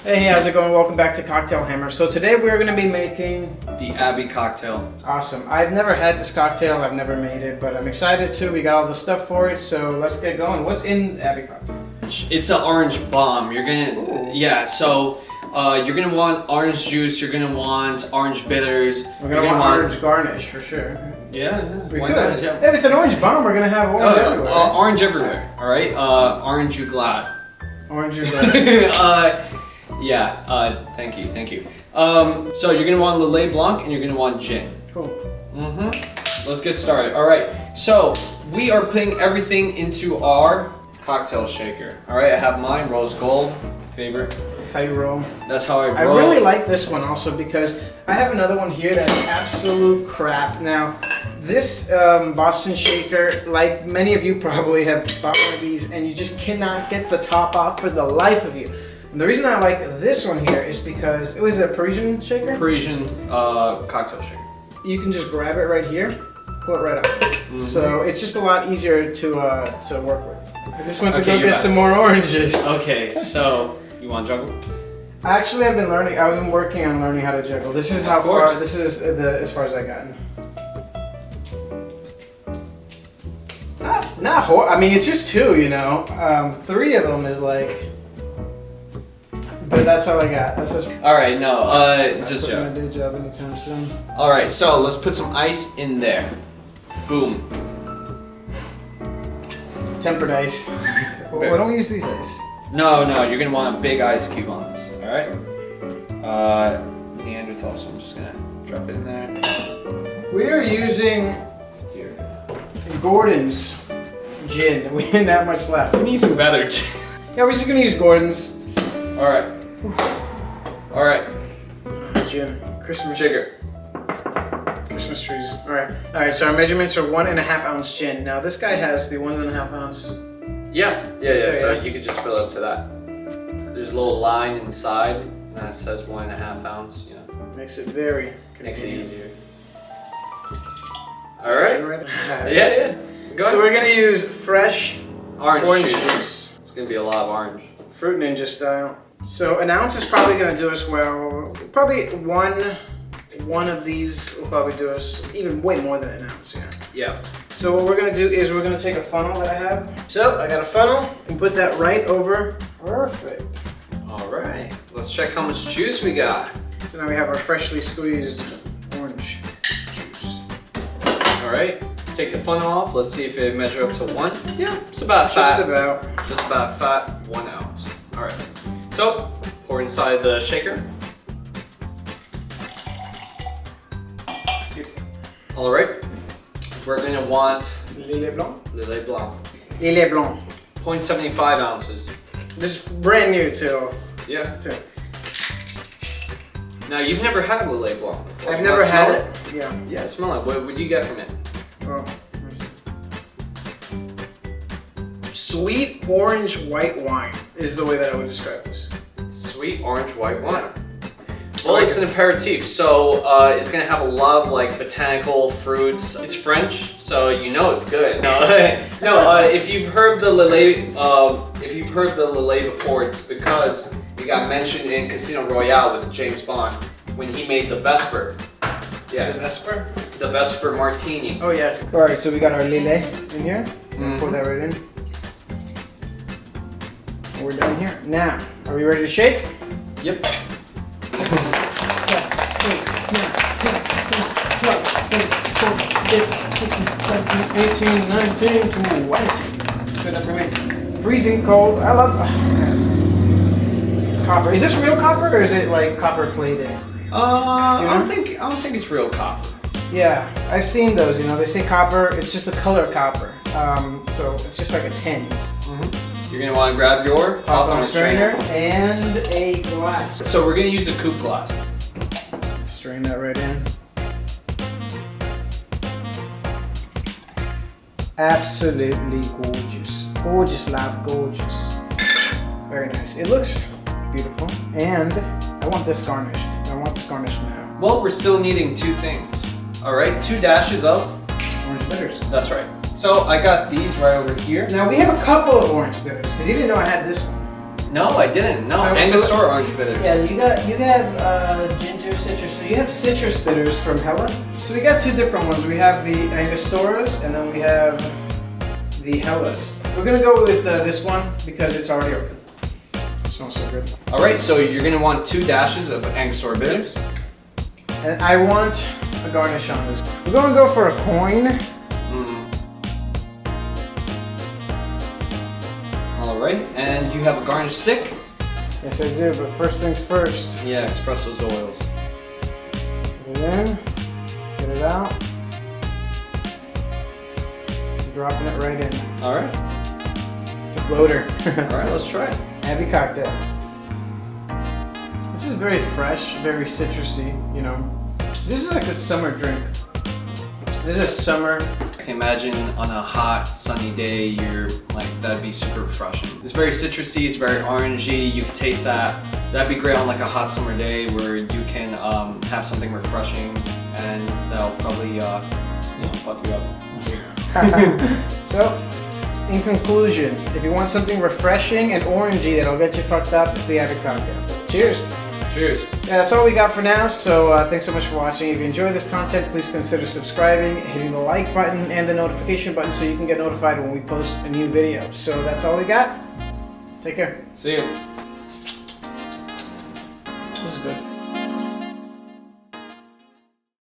Hey, how's it going? Welcome back to Cocktail Hammer. So today we're going to be making the Abbey cocktail. Awesome. I've never had this cocktail. I've never made it, but I'm excited to. We got all the stuff for it, so let's get going. What's in the Abbey cocktail? It's an orange bomb. You're gonna, you're gonna want orange juice. You're gonna want orange bitters. We're gonna want orange garnish for sure. Yeah, we could. Yeah. If it's an orange bomb, we're gonna have orange everywhere. Orange everywhere. All right. Orange you glad. Orange you glad. Thank you. So you're gonna want Lillet Blanc and you're gonna want gin. Cool. Let's get started. All right. So we are putting everything into our cocktail shaker. All right. I have mine, rose gold, favorite. That's how you roll. That's how I roll. I really like this one also because I have another one here that's absolute crap. Now, this Boston shaker, like many of you probably have bought one of these, and you just cannot get the top off for the life of you. And the reason I like this one here is because it was a Parisian shaker. Parisian cocktail shaker. You can just grab it right here, pull it right up. So it's just a lot easier to work with. I just went to go get some more oranges. Okay, so you want to juggle? Actually, I've been working on learning how to juggle. This is how far. This is as far as I've gotten. Not horrible. I mean, it's just two, you know. 3 of them is like. But that's all I got. That's just. All right, no, just joke. I'm not gonna do a job anytime soon. All right, so let's put some ice in there. Boom. Tempered ice. Well, don't use these ice. No, you're gonna want a big ice cube on this. All right. Neanderthal. So I'm just gonna drop it in there. We are using Gordon's gin. We ain't that much left. We need some better gin. Yeah, we're just gonna use Gordon's. All right. Gin. Christmas. Sugar. Christmas trees. All right. So our measurements are 1.5 ounce gin. Now this guy has the 1.5 ounce. Yeah. So you could just fill up to that. There's a little line inside, and that says 1.5 ounce. You know. Makes it very. Makes it easier. All right. Yeah. Go ahead. So we're gonna use fresh orange juice. It's gonna be a lot of orange. Fruit Ninja style. So an ounce is probably gonna do us well. Probably one of these will probably do us even way more than an ounce. Yeah. So what we're gonna do is we're gonna take a funnel that I have. So I got a funnel and put that right over. Perfect. All right. Let's check how much juice we got. So now we have our freshly squeezed orange juice. All right. Take the funnel off. Let's see if it measures up to 1. Yeah, it's about Just fat. about. Just about fat, 1 ounce. All right. So pour inside the shaker. All right. We're gonna want Lillet Blanc. Lillet Blanc. Lillet Blanc. 0.75 ounces. This is brand new too. Yeah. Now you've never had Lillet Blanc before. I've never had it. Yeah. Yeah, smell it. What would you get from it? Oh, sweet orange white wine is the way that I would describe this. Sweet orange white wine. Well, it's an aperitif, so it's gonna have a lot of like botanical fruits. It's French, so you know it's good. If you've heard the Lillet, before, it's because it got mentioned in Casino Royale with James Bond when he made the Vesper. Yeah. The Vesper? The Vesper Martini. Oh yes. All right, so we got our Lillet in here. Pour that right in. We're done here. Now, are we ready to shake? Yep. 18, 19, 20. Good enough for me. Freezing cold. I love copper. Is this real copper or is it like copper plated? I don't think it's real copper. Yeah, I've seen those. You know, they say copper. It's just the color copper. So it's just like a tin. You're gonna want to grab your Hawthorne strainer and a glass. So we're gonna use a coupe glass. Strain that right in. Absolutely gorgeous. Gorgeous, love, gorgeous. Very nice. It looks beautiful. And I want this garnished. I want this garnished now. Well, we're still needing 2 things. All right, 2 dashes of orange bitters. That's right. So I got these right over here. Now we have a couple of orange bitters because you didn't know I had this one. No, I didn't. No, So- Angostura orange bitters. Yeah, you have ginger citrus. So you have citrus bitters from Hella. So we got two different ones. We have the Angosturas and then we have the Hellas. We're gonna go with this one because it's already open. It smells so good. All right, so you're gonna want 2 dashes of Angostura bitters. And I want a garnish on this. We're gonna go for a coin. All right, and you have a garnish stick. Yes, I do. But first things first. Yeah, express those oils. Put it in. Get it out. Dropping it right in. All right. It's a floater. All right, let's try it. Abbey cocktail. This is very fresh, very citrusy, you know. This is like a summer drink. This is a summer. I can imagine on a hot, sunny day, you're like, that'd be super refreshing. It's very citrusy, it's very orangey. You can taste that. That'd be great on like a hot summer day where you can have something refreshing, and that'll probably fuck you up. So, in conclusion, if you want something refreshing and orangey that'll get you fucked up, it's the Abbey cocktail. Cheers. Cheers. Yeah, that's all we got for now, so thanks so much for watching. If you enjoy this content, please consider subscribing, hitting the like button and the notification button so you can get notified when we post a new video. So that's all we got. Take care. See you.